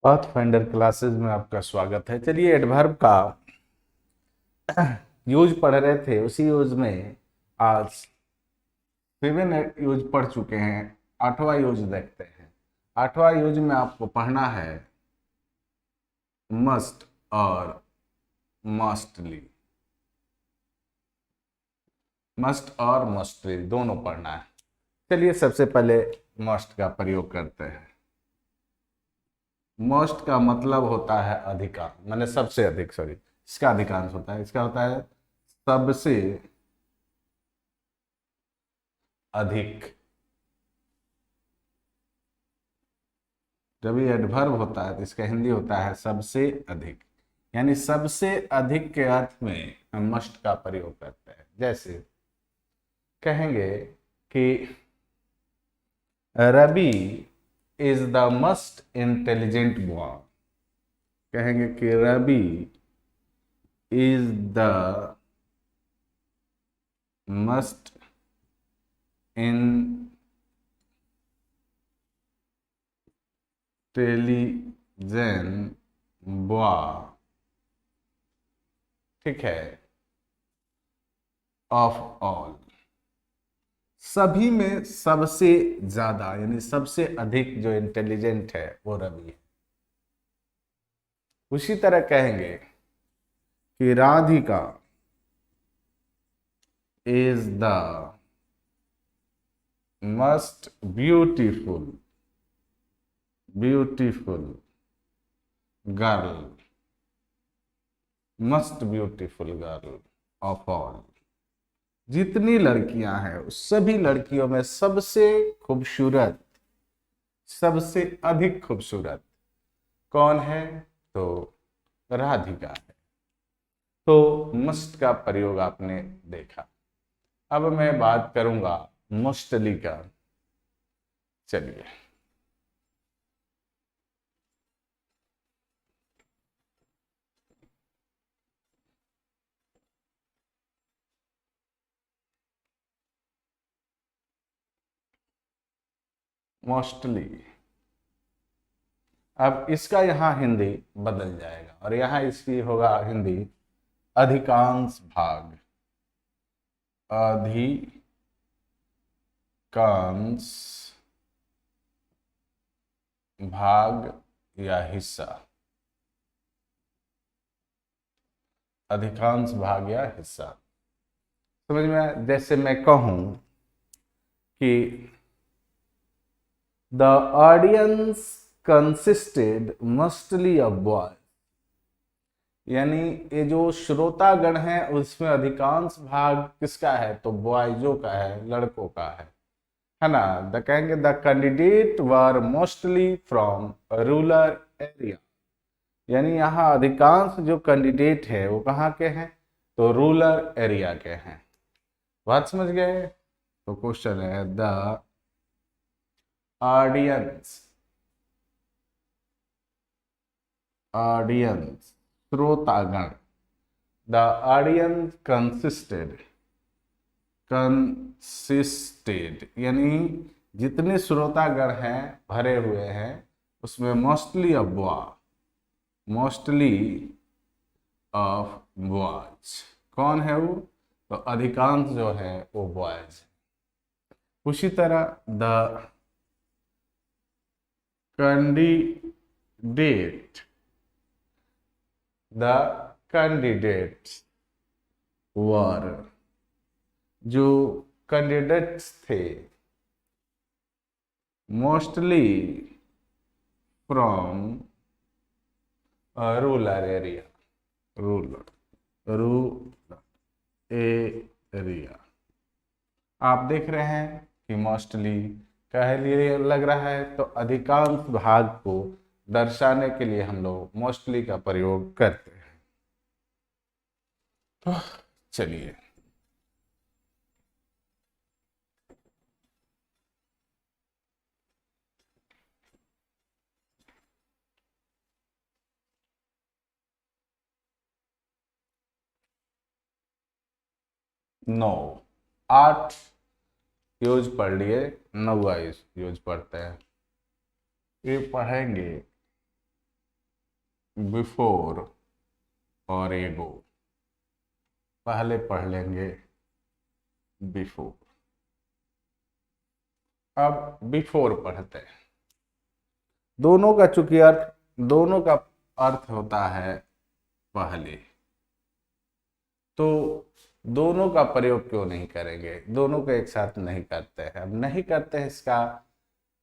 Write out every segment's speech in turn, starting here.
Pathfinder classes में आपका स्वागत है। चलिए, एडवर्ब का यूज पढ़ रहे थे, उसी यूज में आज 7 यूज पढ़ चुके हैं। 8वां यूज देखते हैं। 8वां यूज में आपको पढ़ना है मस्ट और मस्टली। मस्ट और मस्टली दोनों पढ़ना है। चलिए, सबसे पहले मस्ट का प्रयोग करते हैं। मोस्ट का मतलब होता है अधिकांश, माने सबसे अधिक, सॉरी, इसका अधिकांश होता है, इसका होता है सबसे अधिक। जब ये एडवर्ब होता है तो इसका हिंदी होता है सबसे अधिक। यानी सबसे अधिक के अर्थ में हम मस्ट का प्रयोग करते हैं। जैसे कहेंगे कि Ravi is the must intelligent boy. कहेंगे कि Ravi is the must intelligent boy, ठीक है, ऑफ ऑल। सभी में सबसे ज्यादा यानी सबसे अधिक जो इंटेलिजेंट है वो रवि है। उसी तरह कहेंगे कि Radhika is the must beautiful girl, must beautiful girl of all. जितनी लड़कियां हैं उस सभी लड़कियों में सबसे खूबसूरत, सबसे अधिक खूबसूरत कौन है? तो राधिका है। तो मस्ट का प्रयोग आपने देखा। अब मैं बात करूंगा मोस्टली का। चलिए, मोस्टली। अब इसका यहां हिंदी बदल जाएगा और यहां इसकी होगा हिंदी अधिकांश भाग। अधिकांश भाग या हिस्सा, अधिकांश भाग या हिस्सा। समझ में आया? जैसे मैं कहूं कि the audience consisted mostly of boy, यानी ये जो श्रोतागण है उसमें अधिकांश भाग किसका है? तो बॉयजों का है, लड़कों का है ना। द कहेंगे the candidate were mostly from rural area, यानी यहाँ अधिकांश जो कैंडिडेट है वो कहाँ के हैं? तो रूरल एरिया के हैं। बात समझ गए? तो क्वेश्चन है द ऑडियंस, ऑडियंस श्रोतागण, द ऑडियंस कंसिस्टेड यानी जितने श्रोतागण हैं भरे हुए हैं उसमें मोस्टली ऑफ बॉयज। कौन है वो? तो अधिकांश जो है वो बॉयज। उसी तरह द कैंडिडेट, द कैंडिडेट्स वर, जो कैंडिडेट्स थे mostly from rural area, rural area. आप देख रहे हैं कि मोस्टली कह लिए लग रहा है, तो अधिकांश भाग को दर्शाने के लिए हम लोग मोस्टली का प्रयोग करते हैं। तो चलिए, नौ 8 यूज पढ़ लिए, 9वां यूज पढ़ते हैं। ये पढ़ेंगे बिफोर और एगो। पहले पढ़ लेंगे बिफोर, अब बिफोर पढ़ते हैं। दोनों का अर्थ होता है पहले, तो दोनों का प्रयोग क्यों नहीं करेंगे, दोनों को एक साथ नहीं करते हैं। अब नहीं करते हैं इसका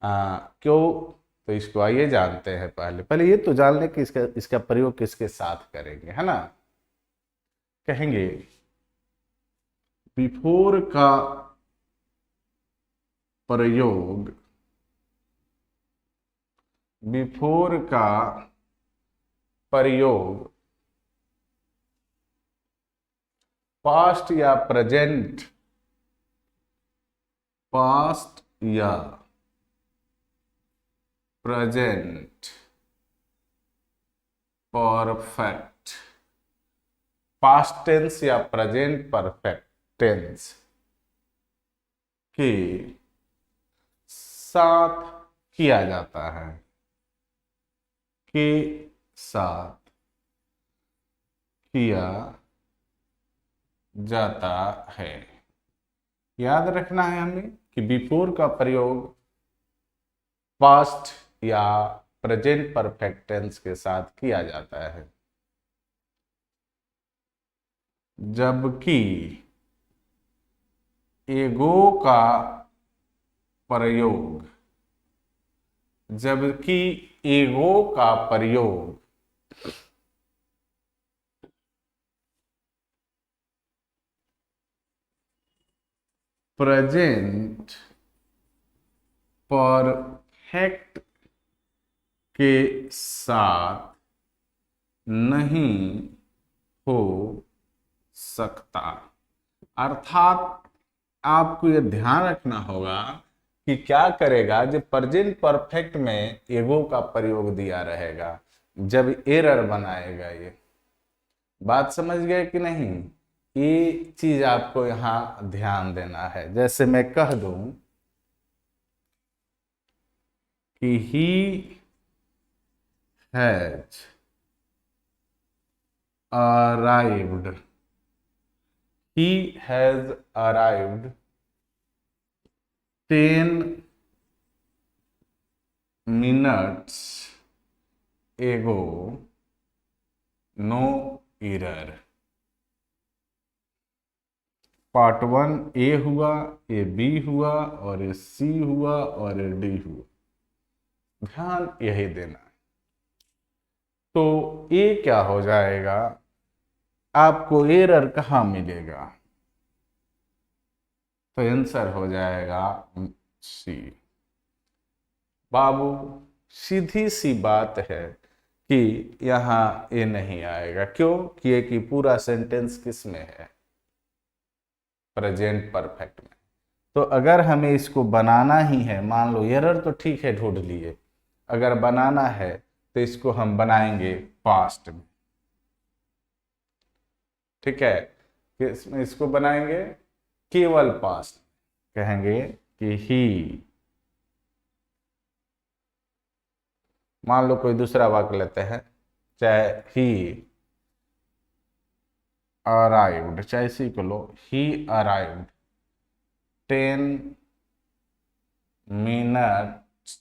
क्यों, तो इसको आइए जानते हैं। पहले ये तो जान लें कि इसका प्रयोग किसके साथ करेंगे, है ना। कहेंगे बिफोर का प्रयोग, बिफोर का प्रयोग पास्ट या प्रेजेंट, पास्ट या प्रेजेंट परफेक्ट, पास्ट टेंस या प्रेजेंट परफेक्ट टेंस के साथ किया जाता है, के साथ किया जाता है। याद रखना है हमें कि बिफोर का प्रयोग पास्ट या प्रेजेंट परफेक्ट टेंस के साथ किया जाता है, जबकि एगो का प्रयोग, जबकि एगो का प्रयोग प्रेजेंट परफेक्ट के साथ नहीं हो सकता। अर्थात आपको यह ध्यान रखना होगा कि क्या करेगा, जब प्रेजेंट परफेक्ट में एगो का प्रयोग दिया रहेगा, जब एरर बनाएगा। ये बात समझ गए कि नहीं, ये चीज आपको यहां ध्यान देना है। जैसे मैं कह दूं कि he has arrived, he has arrived 10 minutes ago, no error। Part 1 ए हुआ, ए बी हुआ, और ए सी हुआ, और ए डी हुआ। ध्यान यही देना है। तो ये क्या हो जाएगा, आपको एरर कहाँ मिलेगा, तो आंसर हो जाएगा सी। बाबू सीधी सी बात है कि यहाँ ये नहीं आएगा। क्यों, कि पूरा सेंटेंस किस में है, प्रेजेंट परफेक्ट में। तो अगर हमें इसको बनाना ही है, मान लो एरर तो ठीक है ढूंढ लिए, अगर बनाना है तो इसको हम बनाएंगे पास्ट में। ठीक है, किसमें इसको बनाएंगे, केवल पास्ट। कहेंगे कि ही, मान लो कोई दूसरा वाक्य लेते हैं, चाहे ही अराइव्ड, चाहे इसी को लो, ही अराइव्ड 10 minutes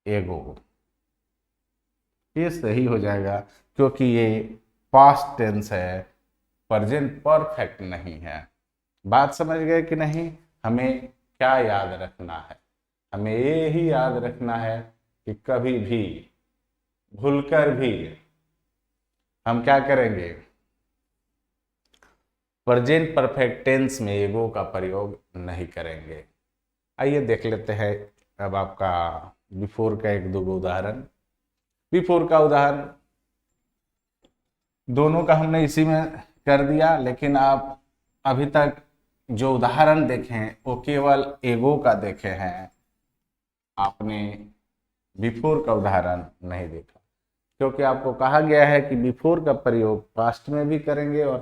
एगो। ये सही हो जाएगा क्योंकि ये पास्ट टेंस है, प्रेजेंट परफेक्ट नहीं है। बात समझ गए कि नहीं। हमें क्या याद रखना है, हमें ये ही याद रखना है कि कभी भी भूलकर भी हम क्या करेंगे, प्रेजेंट परफेक्ट टेंस में एगो का प्रयोग नहीं करेंगे। आइए देख लेते हैं अब आपका बिफोर का एक दो उदाहरण। बिफोर का उदाहरण दोनों का हमने इसी में कर दिया, लेकिन आप अभी तक जो उदाहरण देखे हैं वो केवल एगो का देखे हैं, आपने बिफोर का उदाहरण नहीं देखा। क्योंकि आपको कहा गया है कि बिफोर का प्रयोग पास्ट में भी करेंगे और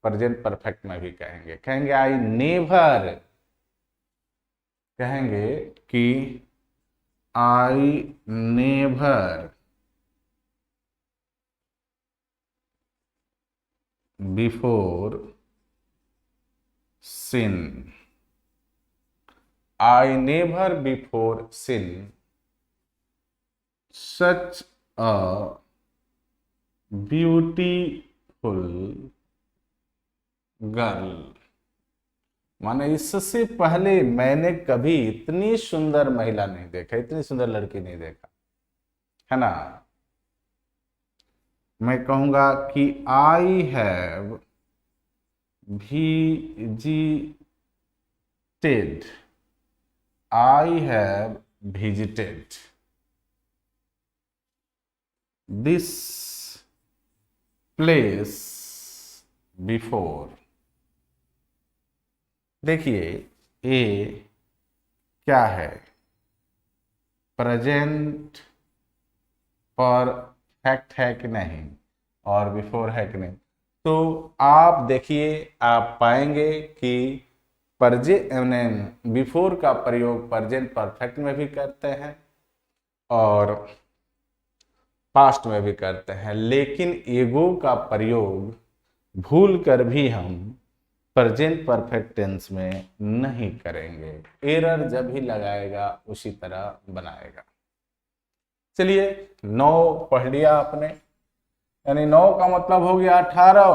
प्रेजेंट परफेक्ट में भी कहेंगे आई नेवर, कहेंगे कि I never before seen, I never before seen such a beautiful girl, माने इससे पहले मैंने कभी इतनी सुंदर महिला नहीं देखा, इतनी सुंदर लड़की नहीं देखा, है ना। मैं कहूंगा कि I have visited, I have visited this place before। देखिए ये क्या है, प्रेजेंट परफेक्ट है कि नहीं और बिफोर है कि नहीं। तो आप देखिए, आप पाएंगे कि बिफोर का प्रयोग प्रेजेंट परफेक्ट में भी करते हैं और पास्ट में भी करते हैं, लेकिन एगो का प्रयोग भूल कर भी हम प्रेजेंट परफेक्ट टेंस में नहीं करेंगे, एरर जब भी लगाएगा उसी तरह बनाएगा। चलिए 9 पढ़ लिया आपने, यानी 9 का मतलब हो गया 18,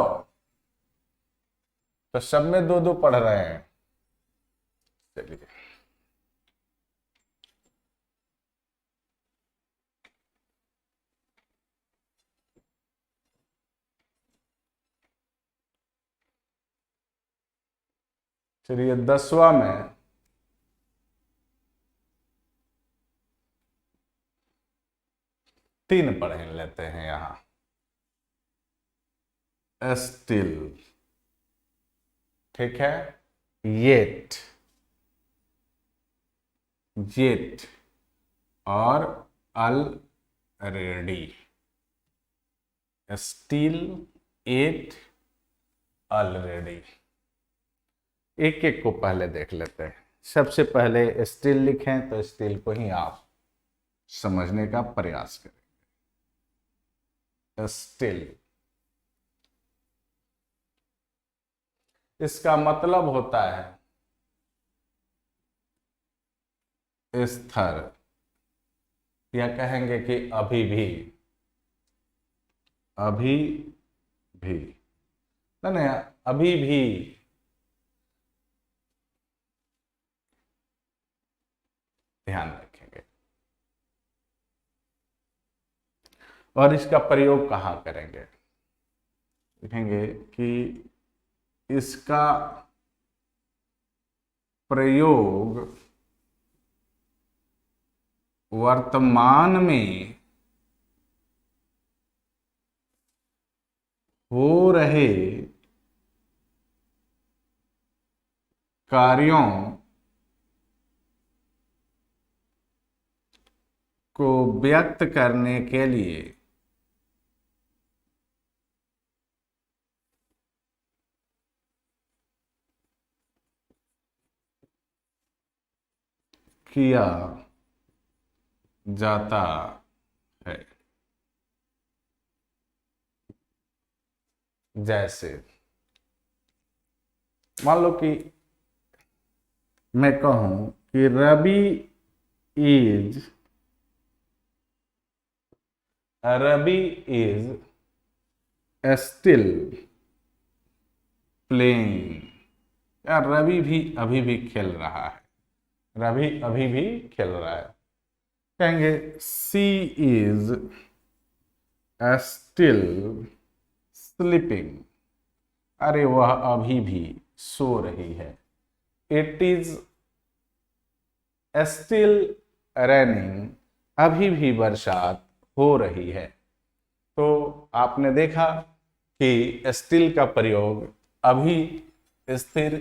तो सब में 2-2 पढ़ रहे हैं। चलिए चलिए 10वां में तीन पढ़ लेते हैं यहां। स्टिल, ठीक है, येट, येट और ऑलरेडी, स्टिल, येट, ऑलरेडी। एक एक को पहले देख लेते हैं। सबसे पहले स्टिल लिखें तो स्टिल को ही आप समझने का प्रयास करें। स्टिल, इसका मतलब होता है स्थिर, या कहेंगे कि अभी भी, अभी भी, नहीं अभी भी, ध्यान रखेंगे। और इसका प्रयोग कहाँ करेंगे, लिखेंगे कि इसका प्रयोग वर्तमान में हो रहे कार्यों को व्यक्त करने के लिए किया जाता है। जैसे मान लो कि मैं कहूं कि रवि इज स्टिल प्लेइंग, या रवि भी अभी भी खेल रहा है, रवि अभी भी खेल रहा है। कहेंगे सी इज स्टिल स्लीपिंग, अरे वह अभी भी सो रही है। इट इज स्टिल रेनिंग, अभी भी बरसात हो रही है। तो आपने देखा कि स्टिल का प्रयोग अभी स्थिर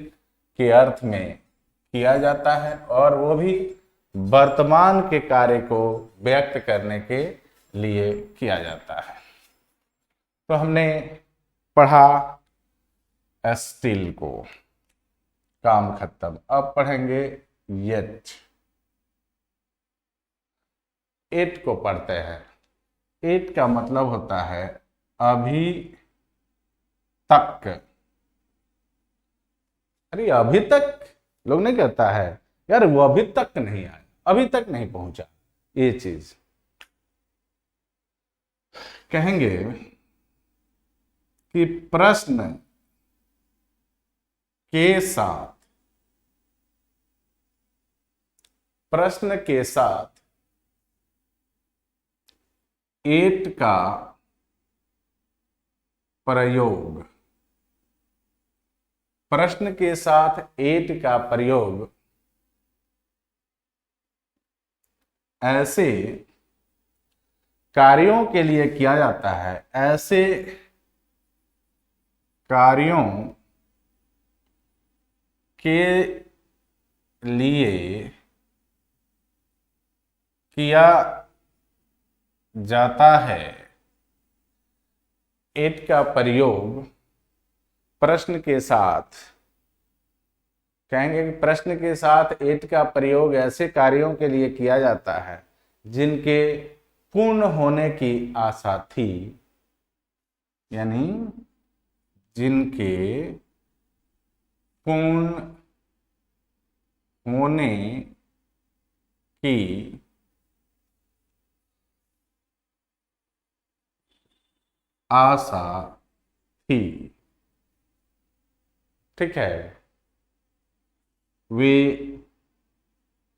के अर्थ में किया जाता है और वो भी वर्तमान के कार्य को व्यक्त करने के लिए किया जाता है। तो हमने पढ़ा स्टिल को, काम खत्म। अब पढ़ेंगे येट। एट को पढ़ते हैं। एट का मतलब होता है अभी तक। अरे अभी तक लोग नहीं कहता है यार, वो अभी तक नहीं आया, अभी तक नहीं पहुंचा, ये चीज कहेंगे कि प्रश्न के साथ, प्रश्न के साथ एट का प्रयोग, प्रश्न के साथ एट का प्रयोग ऐसे कार्यों के लिए किया जाता है, ऐसे कार्यों के लिए किया जाता है। एट का प्रयोग प्रश्न के साथ, कहेंगे कि प्रश्न के साथ एट का प्रयोग ऐसे कार्यों के लिए किया जाता है जिनके पूर्ण होने की आशा थी, यानी जिनके पूर्ण होने की आशा थी। ठीक है, वे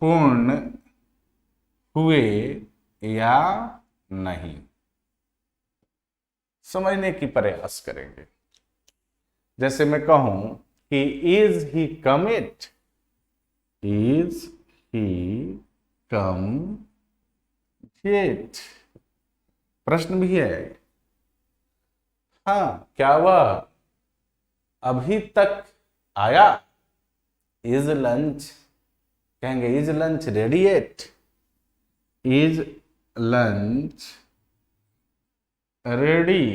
पूर्ण हुए या नहीं, समझने की प्रयास करेंगे। जैसे मैं कहूं कि is he commit, is he come yet, प्रश्न भी है। हाँ, क्या वह अभी तक आया? इज लंच, कहेंगे is lunch ready yet, is lunch ready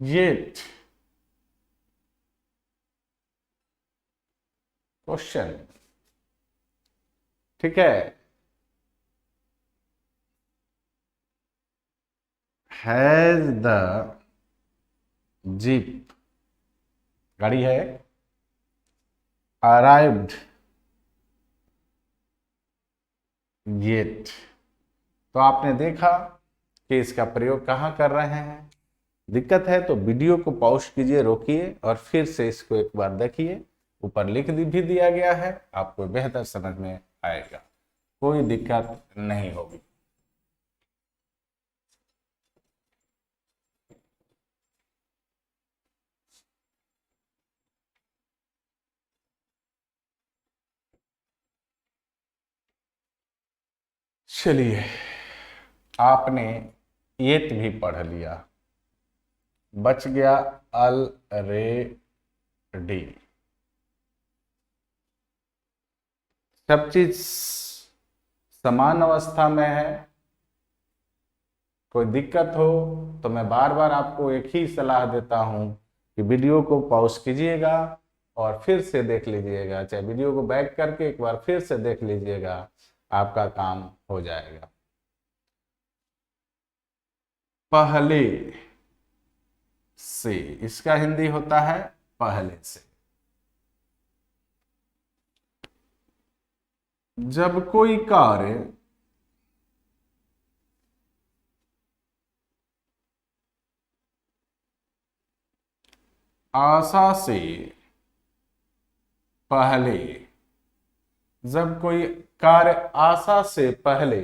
yet, question. ठीक है, हैज द जीप, गाड़ी है, अराइव्ड येट। तो आपने देखा कि इसका प्रयोग कहाँ कर रहे हैं। दिक्कत है तो वीडियो को पॉज कीजिए, रोकिए और फिर से इसको एक बार देखिए। ऊपर लिख भी दिया गया है, आपको बेहतर समझ में आएगा, कोई दिक्कत नहीं होगी। चलिए, आपने एट भी पढ़ लिया, बच गया अल रे डी। सब चीज समान अवस्था में है। कोई दिक्कत हो तो मैं बार बार आपको एक ही सलाह देता हूं कि वीडियो को पॉज कीजिएगा और फिर से देख लीजिएगा, चाहे वीडियो को बैक करके एक बार फिर से देख लीजिएगा, आपका काम हो जाएगा। पहले से, इसका हिंदी होता है पहले से। जब कोई कार्य आशा से पहले, जब कोई कार्य आशा से पहले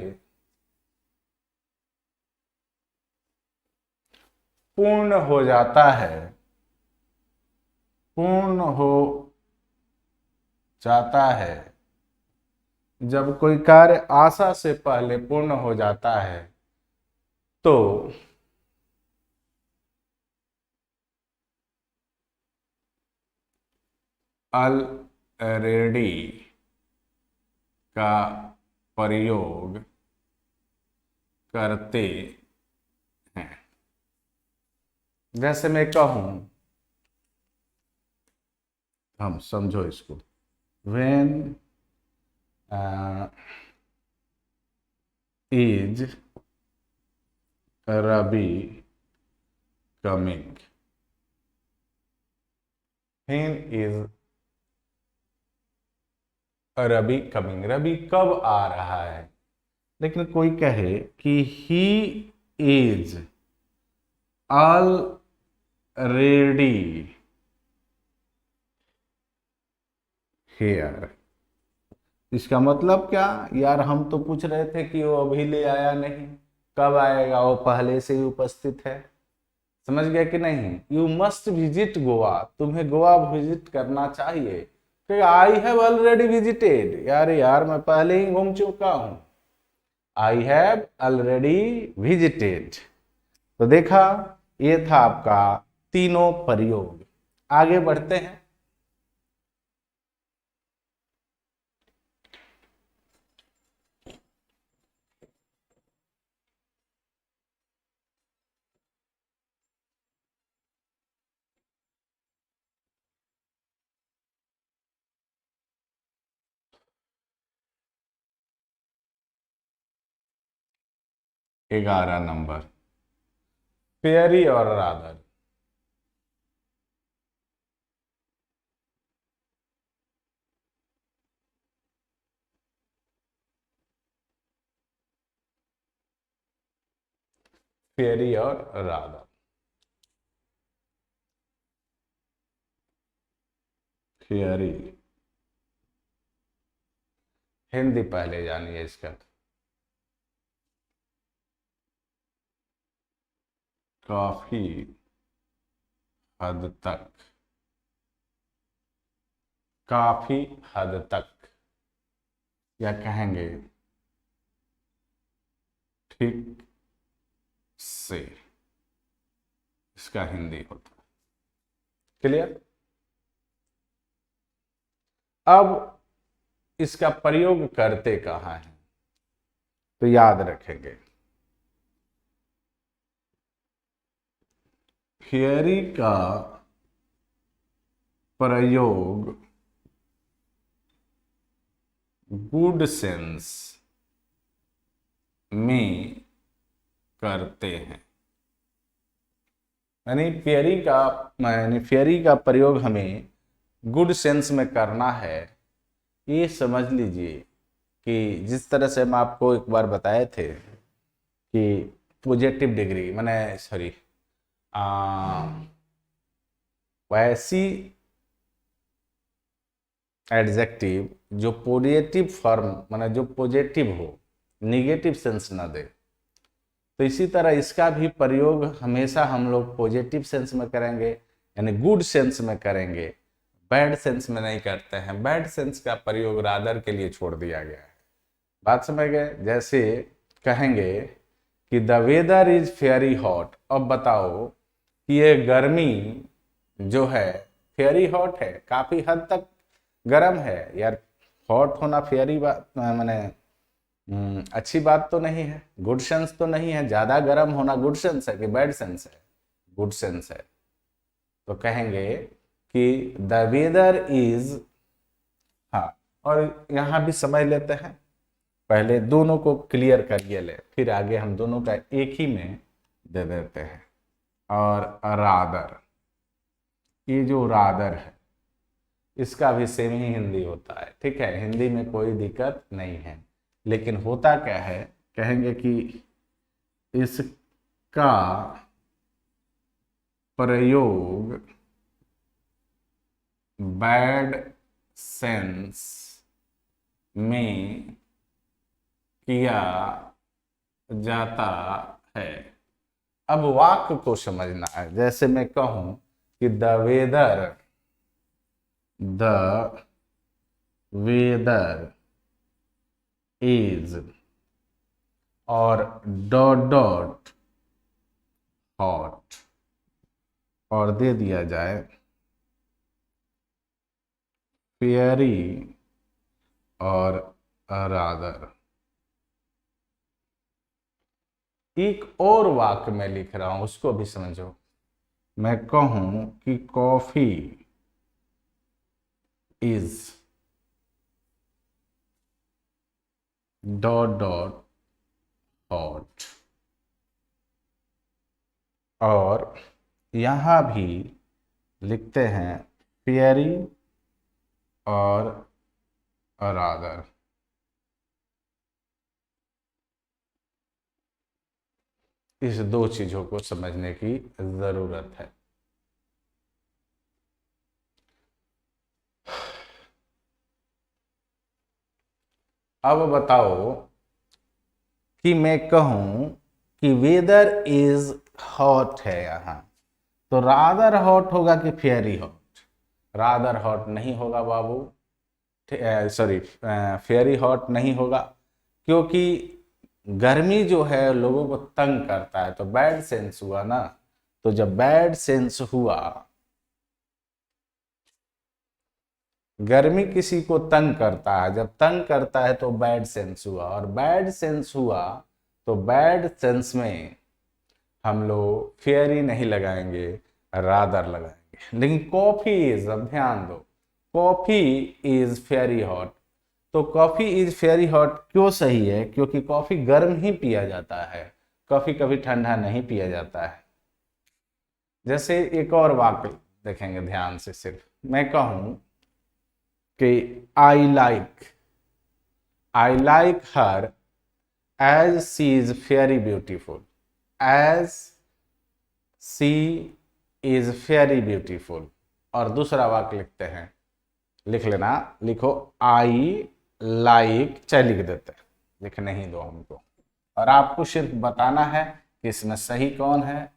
पूर्ण हो जाता है, पूर्ण हो जाता है, जब कोई कार्य आशा से पहले पूर्ण हो जाता है तो ऑलरेडी का प्रयोग करते हैं। जैसे मैं कहूं, हम समझो इसको, when is Rabi coming, when is Rabi coming, Rabi कब आ रहा है। लेकिन कोई कहे कि ही इज ऑलरेडी हेयर, इसका मतलब क्या यार, हम तो पूछ रहे थे कि वो अभी ले आया नहीं, कब आएगा, वो पहले से ही उपस्थित है। समझ गया कि नहीं। यू मस्ट विजिट गोवा, तुम्हें गोवा विजिट करना चाहिए। कि आई हैव ऑलरेडी विजिटेड, यार मैं पहले ही घूम चुका हूं। I have already visited. तो देखा, ये था आपका तीनों प्रयोग। आगे बढ़ते हैं। ग्यारह नंबर, फेयरी और रादर। फेयरी और रादर। फेयरी, हिंदी पहले जानिए इसका। काफी हद तक, काफी हद तक, या कहेंगे ठीक से, इसका हिंदी होता है। क्लियर। अब इसका प्रयोग करते कहां है, तो याद रखेंगे थियरी का प्रयोग गुड सेंस में करते हैं। यानी फेयरी का प्रयोग हमें गुड सेंस में करना है। ये समझ लीजिए कि जिस तरह से हम आपको एक बार बताए थे कि पॉजिटिव डिग्री माने सॉरी वैसी एडजेक्टिव जो पॉजिटिव फॉर्म माने जो पॉजिटिव हो, निगेटिव सेंस ना दे, तो इसी तरह इसका भी प्रयोग हमेशा हम लोग पॉजिटिव सेंस में करेंगे, यानी गुड सेंस में करेंगे, बैड सेंस में नहीं करते हैं। बैड सेंस का प्रयोग रादर के लिए छोड़ दिया गया है। बात समझ गए। जैसे कहेंगे कि the weather is fairly hot, अब बताओ कि ये गर्मी जो है फेयरी हॉट है, काफी हद तक गर्म है। यार हॉट होना फेयरी बात माने अच्छी बात तो नहीं है, गुड सेंस तो नहीं है। ज्यादा गर्म होना गुड सेंस है कि बैड सेंस है? गुड सेंस है। तो कहेंगे कि द वेदर इज, हाँ, और यहां भी समझ लेते हैं, पहले दोनों को क्लियर करिए ले, फिर आगे हम दोनों का एक ही में दे देते हैं। और रादर, ये जो रादर है इसका भी सेम ही हिंदी होता है। ठीक है, हिंदी में कोई दिक्कत नहीं है। लेकिन होता क्या है, कहेंगे कि इसका प्रयोग बैड सेंस में किया जाता है। अब वाक्य को समझना है। जैसे मैं कहूं कि द वेदर इज और डॉट डॉट हॉट, और दे दिया जाए फेयरी और रादर। एक और वाक्य में लिख रहा हूं, उसको भी समझो। मैं कहूं कि coffee is dot dot hot. और यहां भी लिखते हैं फेयरी और रादर। इस दो चीजों को समझने की जरूरत है। अब बताओ कि मैं कहूं कि वेदर इज हॉट है यहां, तो रादर हॉट होगा कि फेयरी हॉट? रादर हॉट नहीं होगा बाबू, सॉरी, फेयरी हॉट नहीं होगा, क्योंकि गर्मी जो है लोगों को तंग करता है, तो बैड सेंस हुआ ना। तो जब बैड सेंस हुआ, गर्मी किसी को तंग करता है, जब तंग करता है तो बैड सेंस हुआ, और बैड सेंस हुआ तो बैड सेंस में हम लोग फेयरी नहीं लगाएंगे, रादर लगाएंगे। लेकिन कॉफी इज, अब ध्यान दो, कॉफी इज फेयरी हॉट। तो कॉफी इज फेयरी हॉट क्यों सही है? क्योंकि कॉफी गर्म ही पिया जाता है, कॉफी कभी ठंडा नहीं पिया जाता है। जैसे एक और वाक्य देखेंगे ध्यान से, सिर्फ मैं कहूं कि I like her as she is fairly beautiful, as she is fairly beautiful. और दूसरा वाक्य लिखते हैं, लिख लेना, लिखो आई लाइक, चाहे लिख देते हैं, लिख नहीं दो हमको, और आपको सिर्फ बताना है कि इसमें सही कौन है।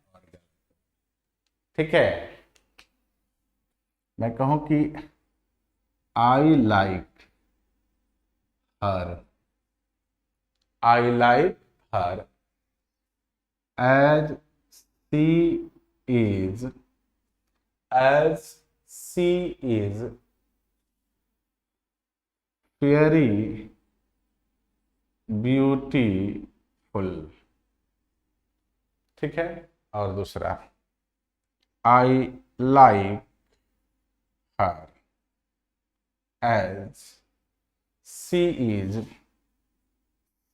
ठीक है, मैं कहूं कि I like her, I like her as she is, as she is very beautiful. ठीक है, और दूसरा I like her as she is,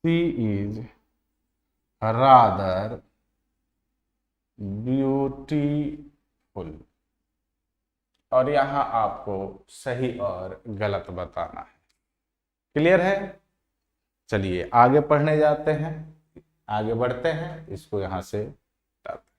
she is rather beautiful. और यहां आपको सही और गलत बताना है। क्लियर है? चलिए आगे पढ़ने जाते हैं, आगे बढ़ते हैं, इसको यहां से हटाते हैं।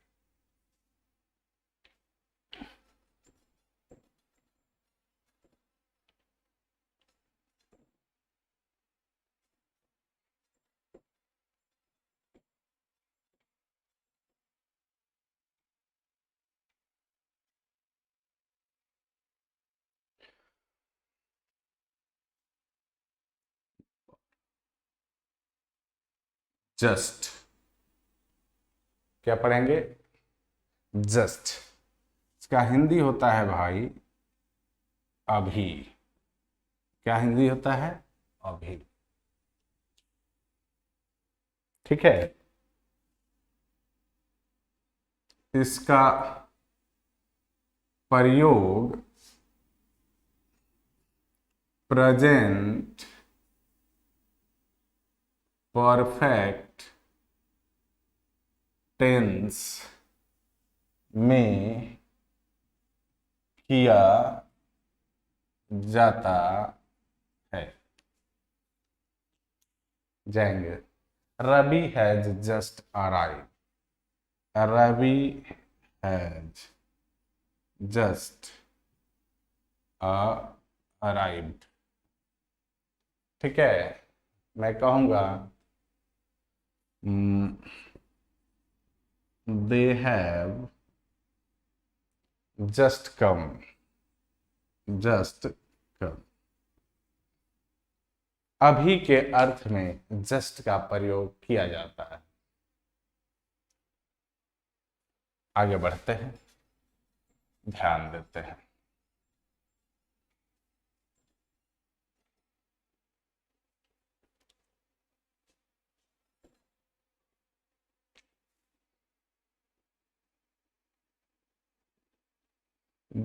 जस्ट, क्या पढ़ेंगे? जस्ट, इसका हिंदी होता है भाई अभी। क्या हिंदी होता है? अभी। ठीक है, इसका प्रयोग प्रेजेंट परफेक्ट टेंस में किया जाता है। जाएंगे, Ravi has just arrive, Ravi has just arrived. ठीक है, मैं कहूंगा they have just come, just come. अभी के अर्थ में जस्ट का प्रयोग किया जाता है। आगे बढ़ते हैं, ध्यान देते हैं।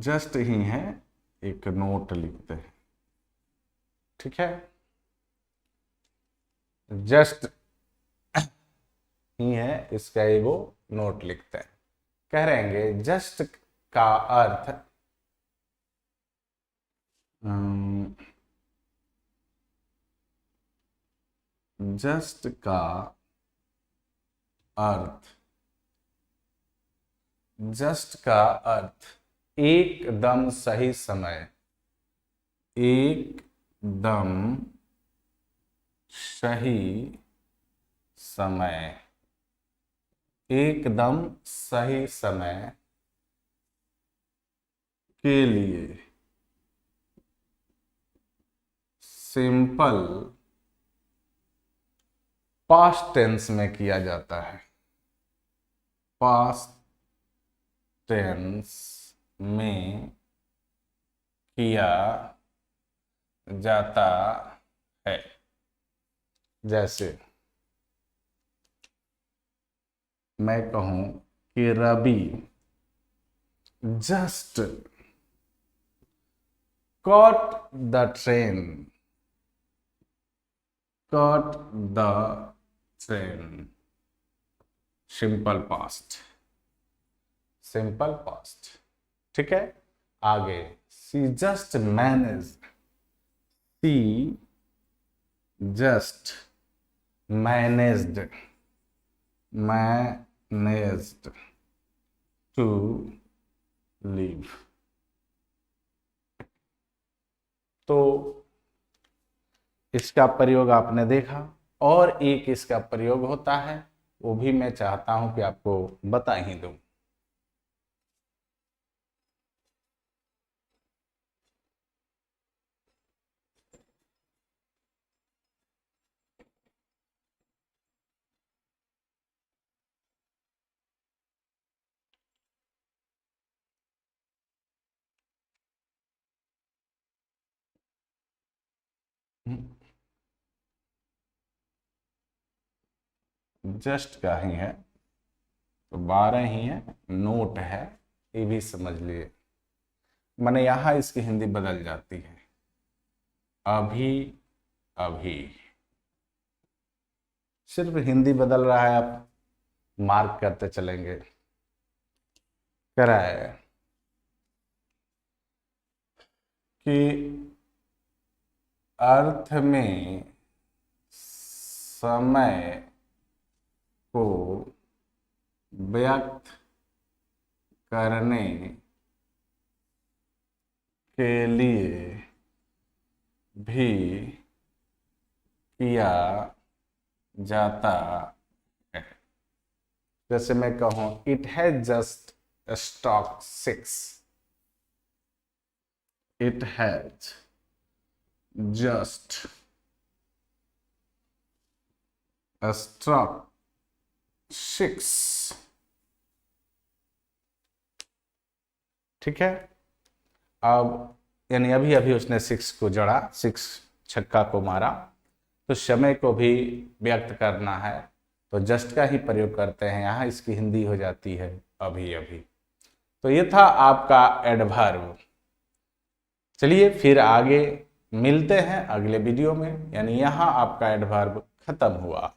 जस्ट ही है, एक नोट लिखते हैं। ठीक है, जस्ट ही है, इसका एगो नोट लिखते हैं। कह रहेंगे जस्ट का अर्थ जस्ट का अर्थ जस्ट का अर्थ एकदम सही समय, एकदम सही समय, एकदम सही समय के लिए सिंपल पास्ट टेंस में किया जाता है, पास्ट टेंस में किया जाता है। जैसे मैं कहूं कि Ravi just caught the train, caught the train, simple past, simple past. ठीक है, आगे she just managed, she just managed, managed to leave। तो इसका प्रयोग आपने देखा, और एक इसका प्रयोग होता है, वो भी मैं चाहता हूं कि आपको बता ही दूं। जस्ट का ही है तो 12 ही है, नोट है, ये भी समझ लिए। मैंने यहां इसकी हिंदी बदल जाती है, अभी अभी, सिर्फ हिंदी बदल रहा है, आप मार्क करते चलेंगे। कह है कि अर्थ में समय को व्यक्त करने के लिए भी किया जाता है। जैसे मैं कहूं it has just stock 6, it has just stock 6। ठीक है, अब यानी अभी अभी उसने 6 को जड़ा, 6 छक्का को मारा, तो समय को भी व्यक्त करना है तो जस्ट का ही प्रयोग करते हैं, यहाँ इसकी हिंदी हो जाती है अभी अभी। तो ये था आपका एडवर्ब। चलिए फिर आगे मिलते हैं अगले वीडियो में, यानी यहाँ आपका एडवर्ब खत्म हुआ।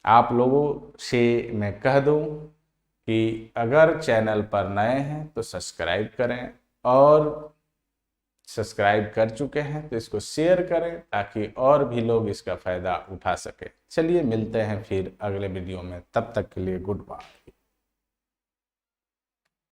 आप लोगों से मैं कह दूं कि अगर चैनल पर नए हैं तो सब्सक्राइब करें, और सब्सक्राइब कर चुके हैं तो इसको शेयर करें ताकि और भी लोग इसका फायदा उठा सके। चलिए मिलते हैं फिर अगले वीडियो में, तब तक के लिए गुड बाय।